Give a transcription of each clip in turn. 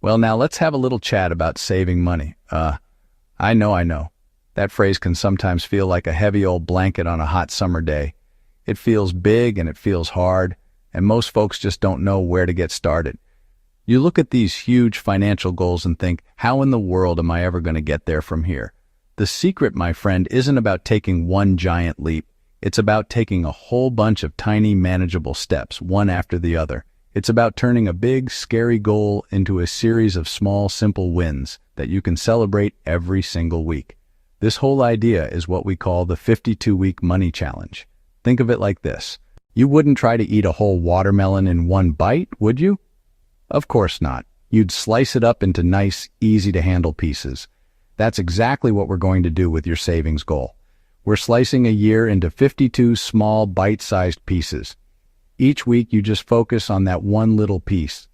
Well, now let's have a little chat about saving money. I know. That phrase can sometimes feel like a heavy old blanket on a hot summer day. It feels big and it feels hard, and most folks just don't know where to get started. You look at these huge financial goals and think, how in the world am I ever going to get there from here? The secret, my friend, isn't about taking one giant leap. It's about taking a whole bunch of tiny, manageable steps, one after the other. It's about turning a big, scary goal into a series of small, simple wins that you can celebrate every single week. This whole idea is what we call the 52-week money challenge. Think of it like this. You wouldn't try to eat a whole watermelon in one bite, would you? Of course not. You'd slice it up into nice, easy-to-handle pieces. That's exactly what we're going to do with your savings goal. We're slicing a year into 52 small, bite-sized pieces. Each week, you just focus on that one little piece.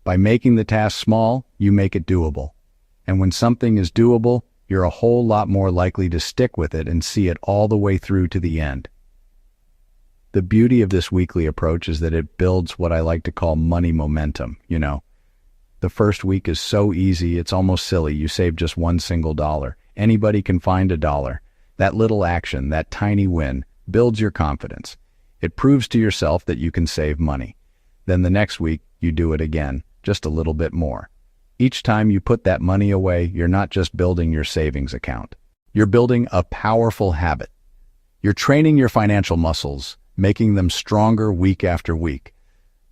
By making the task small, you make it doable. And when something is doable, you're a whole lot more likely to stick with it and see it all the way through to the end. The beauty of this weekly approach is that it builds what I like to call money momentum, The first week is so easy, it's almost silly. You save just one single dollar. Anybody can find a dollar. That little action, that tiny win, builds your confidence. It proves to yourself that you can save money. Then the next week, you do it again, just a little bit more. Each time you put that money away, you're not just building your savings account. You're building a powerful habit. You're training your financial muscles, making them stronger week after week.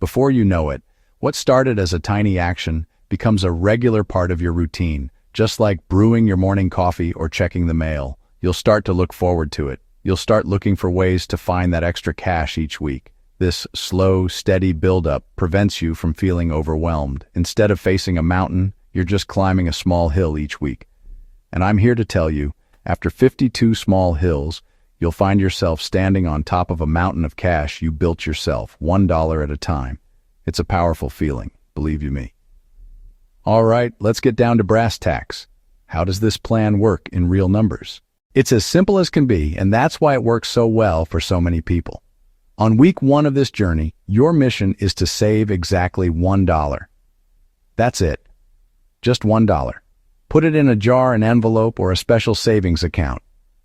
Before you know it, what started as a tiny action becomes a regular part of your routine, just like brewing your morning coffee or checking the mail. You'll start to look forward to it. You'll start looking for ways to find that extra cash each week. This slow, steady buildup prevents you from feeling overwhelmed. Instead of facing a mountain, you're just climbing a small hill each week. And I'm here to tell you, after 52 small hills, you'll find yourself standing on top of a mountain of cash you built yourself, $1 at a time. It's a powerful feeling, believe you me. All right, let's get down to brass tacks. How does this plan work in real numbers? It's as simple as can be, and that's why it works so well for so many people. On week 1 of this journey, your mission is to save exactly $1. That's it. Just $1. Put it in a jar, an envelope, or a special savings account.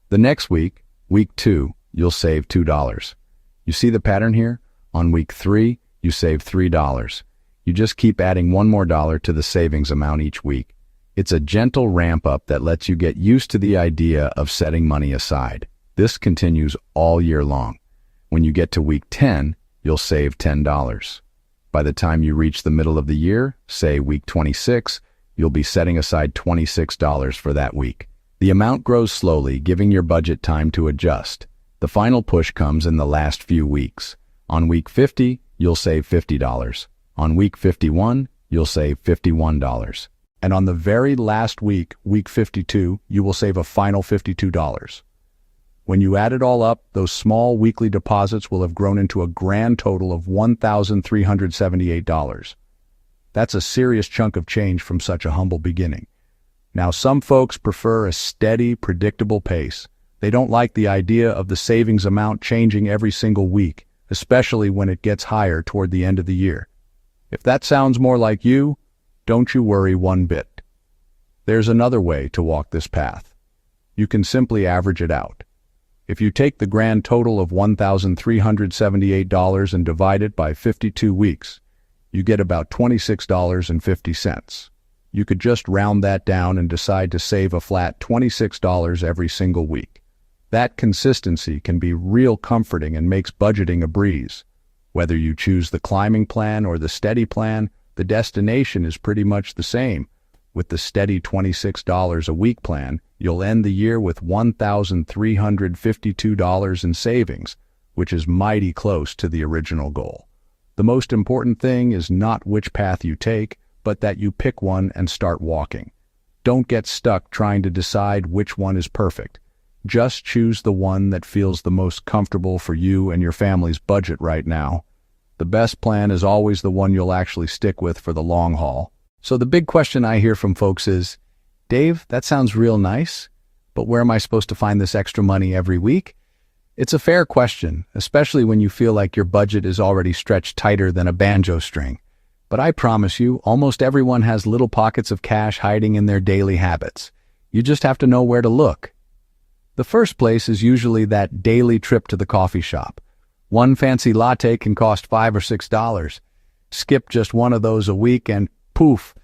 The next week, week 2, you'll save $2. You see the pattern here? On week 3, you save $3. You just keep adding one more dollar to the savings amount each week. It's a gentle ramp up that lets you get used to the idea of setting money aside. This continues all year long. When you get to week 10, you'll save $10. By the time you reach the middle of the year, say week 26, you'll be setting aside $26 for that week. The amount grows slowly, giving your budget time to adjust. The final push comes in the last few weeks. On week 50, you'll save $50. On week 51, you'll save $51. And on the very last week, week 52, you will save a final $52. When you add it all up, those small weekly deposits will have grown into a grand total of $1,378. That's a serious chunk of change from such a humble beginning. Now, some folks prefer a steady, predictable pace. They don't like the idea of the savings amount changing every single week, especially when it gets higher toward the end of the year. If that sounds more like you, don't you worry one bit. There's another way to walk this path. You can simply average it out. If you take the grand total of $1,378 and divide it by 52 weeks, you get about $26.50. You could just round that down and decide to save a flat $26 every single week. That consistency can be real comforting and makes budgeting a breeze. Whether you choose the climbing plan or the steady plan, the destination is pretty much the same. With the steady $26 a week plan, you'll end the year with $1,352 in savings, which is mighty close to the original goal. The most important thing is not which path you take, but that you pick one and start walking. Don't get stuck trying to decide which one is perfect. Just choose the one that feels the most comfortable for you and your family's budget right now. The best plan is always the one you'll actually stick with for the long haul. So the big question I hear from folks is, Dave, that sounds real nice, but where am I supposed to find this extra money every week? It's a fair question, especially when you feel like your budget is already stretched tighter than a banjo string. But I promise you, almost everyone has little pockets of cash hiding in their daily habits. You just have to know where to look. The first place is usually that daily trip to the coffee shop. One fancy latte can cost $5 or $6. Skip just one of those a week and poof,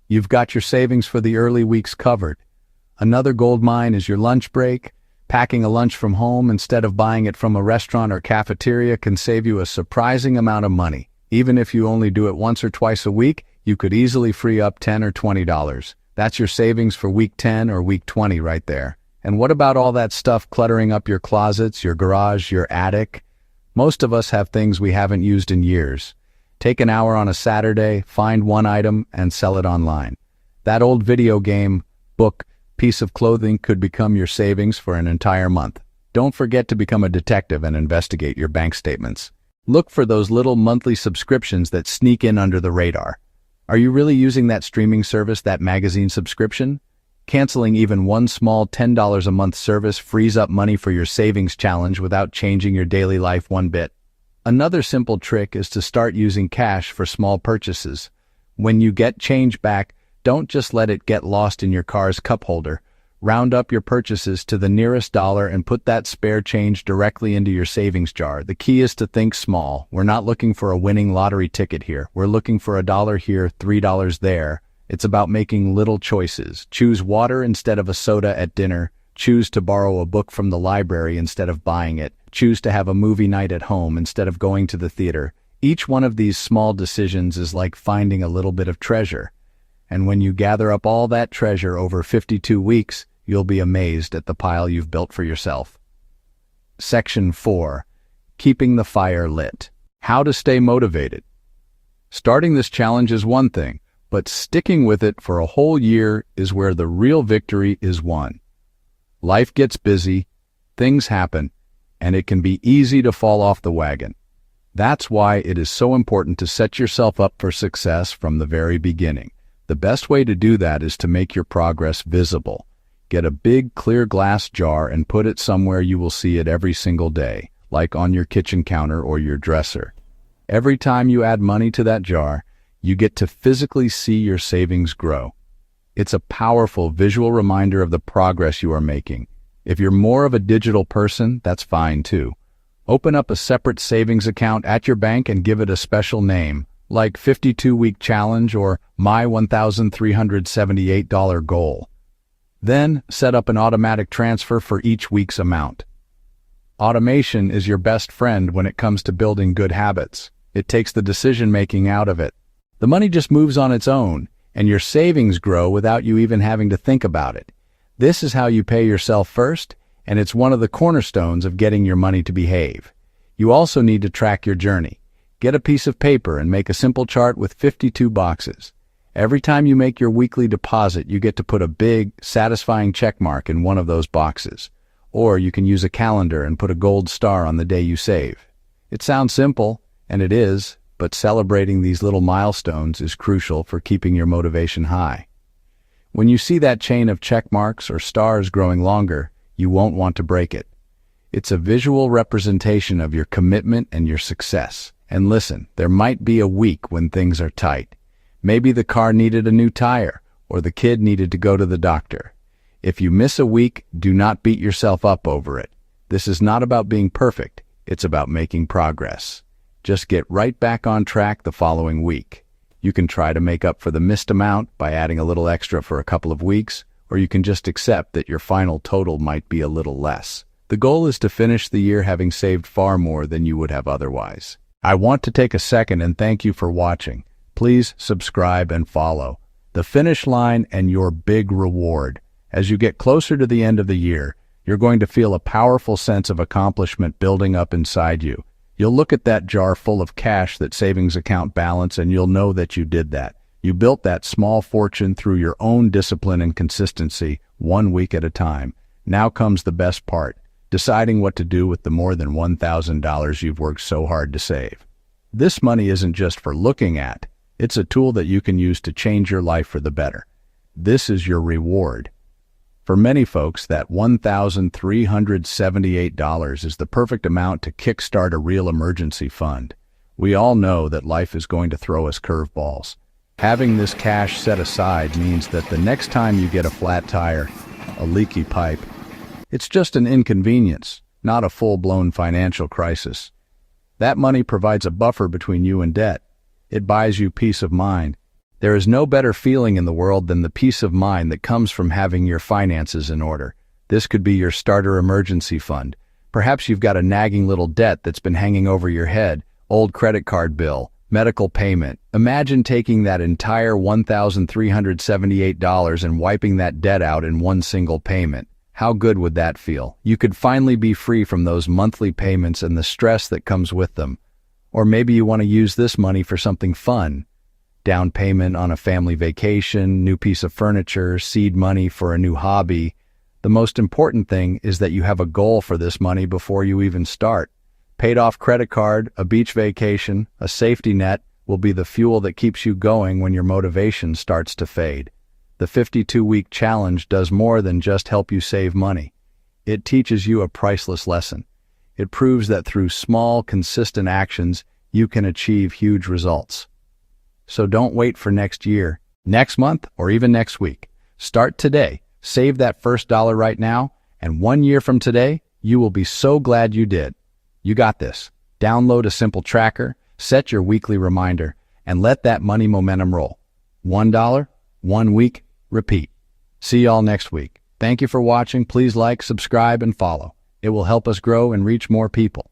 you've got your savings for the early weeks covered. Another gold mine is your lunch break. Packing a lunch from home instead of buying it from a restaurant or cafeteria can save you a surprising amount of money. Even if you only do it once or twice a week, you could easily free up $10 or $20. That's your savings for week 10 or week 20 right there. And what about all that stuff cluttering up your closets, your garage, your attic? Most of us have things we haven't used in years. Take an hour on a Saturday, find one item, and sell it online. That old video game, book, piece of clothing could become your savings for an entire month. Don't forget to become a detective and investigate your bank statements. Look for those little monthly subscriptions that sneak in under the radar. Are you really using that streaming service, that magazine subscription? Canceling even one small $10 a month service frees up money for your savings challenge without changing your daily life one bit. Another simple trick is to start using cash for small purchases. When you get change back, don't just let it get lost in your car's cup holder. Round up your purchases to the nearest dollar and put that spare change directly into your savings jar. The key is to think small. We're not looking for a winning lottery ticket here. We're looking for $1 here, $3 there. It's about making little choices. Choose water instead of a soda at dinner. Choose to borrow a book from the library instead of buying it. Choose to have a movie night at home instead of going to the theater. Each one of these small decisions is like finding a little bit of treasure. And when you gather up all that treasure over 52 weeks, you'll be amazed at the pile you've built for yourself. Section 4. Keeping the fire lit. How to stay motivated. Starting this challenge is one thing, but sticking with it for a whole year is where the real victory is won. Life gets busy, things happen, and it can be easy to fall off the wagon. That's why it is so important to set yourself up for success from the very beginning. The best way to do that is to make your progress visible. Get a big, clear glass jar and put it somewhere you will see it every single day, like on your kitchen counter or your dresser. Every time you add money to that jar, you get to physically see your savings grow. It's a powerful visual reminder of the progress you are making. If you're more of a digital person, that's fine too. Open up a separate savings account at your bank and give it a special name, like 52-week challenge or my $1,378 goal. Then set up an automatic transfer for each week's amount. Automation is your best friend when it comes to building good habits. It takes the decision-making out of it. The money just moves on its own, and your savings grow without you even having to think about it. This is how you pay yourself first, and it's one of the cornerstones of getting your money to behave. You also need to track your journey. Get a piece of paper and make a simple chart with 52 boxes. Every time you make your weekly deposit, you get to put a big, satisfying check mark in one of those boxes. Or you can use a calendar and put a gold star on the day you save. It sounds simple, and it is, but celebrating these little milestones is crucial for keeping your motivation high. When you see that chain of check marks or stars growing longer, you won't want to break it. It's a visual representation of your commitment and your success. And listen, there might be a week when things are tight. Maybe the car needed a new tire, or the kid needed to go to the doctor. If you miss a week, do not beat yourself up over it. This is not about being perfect, it's about making progress. Just get right back on track the following week. You can try to make up for the missed amount by adding a little extra for a couple of weeks, or you can just accept that your final total might be a little less. The goal is to finish the year having saved far more than you would have otherwise. I want to take a second and thank you for watching. Please subscribe and follow. The finish line and your big reward. As you get closer to the end of the year, you're going to feel a powerful sense of accomplishment building up inside you. You'll look at that jar full of cash, that savings account balance, and you'll know that you did that. You built that small fortune through your own discipline and consistency, one week at a time. Now comes the best part, deciding what to do with the more than $1,000 you've worked so hard to save. This money isn't just for looking at. It's a tool that you can use to change your life for the better. This is your reward. For many folks, that $1,378 is the perfect amount to kickstart a real emergency fund. We all know that life is going to throw us curveballs. Having this cash set aside means that the next time you get a flat tire, a leaky pipe, it's just an inconvenience, not a full-blown financial crisis. That money provides a buffer between you and debt. It buys you peace of mind. There is no better feeling in the world than the peace of mind that comes from having your finances in order. This could be your starter emergency fund. Perhaps you've got a nagging little debt that's been hanging over your head, old credit card bill, medical payment. Imagine taking that entire $1,378 and wiping that debt out in one single payment. How good would that feel? You could finally be free from those monthly payments and the stress that comes with them. Or maybe you want to use this money for something fun. Down payment on a family vacation, new piece of furniture, seed money for a new hobby. The most important thing is that you have a goal for this money before you even start. Paid off credit card, a beach vacation, a safety net will be the fuel that keeps you going when your motivation starts to fade. The 52-week challenge does more than just help you save money. It teaches you a priceless lesson. It proves that through small, consistent actions, you can achieve huge results. So don't wait for next year, next month, or even next week. Start today. Save that first dollar right now, and 1 year from today, you will be so glad you did. You got this. Download a simple tracker, set your weekly reminder, and let that money momentum roll. $1, 1 week, repeat. See y'all next week. Thank you for watching. Please like, subscribe, and follow. It will help us grow and reach more people.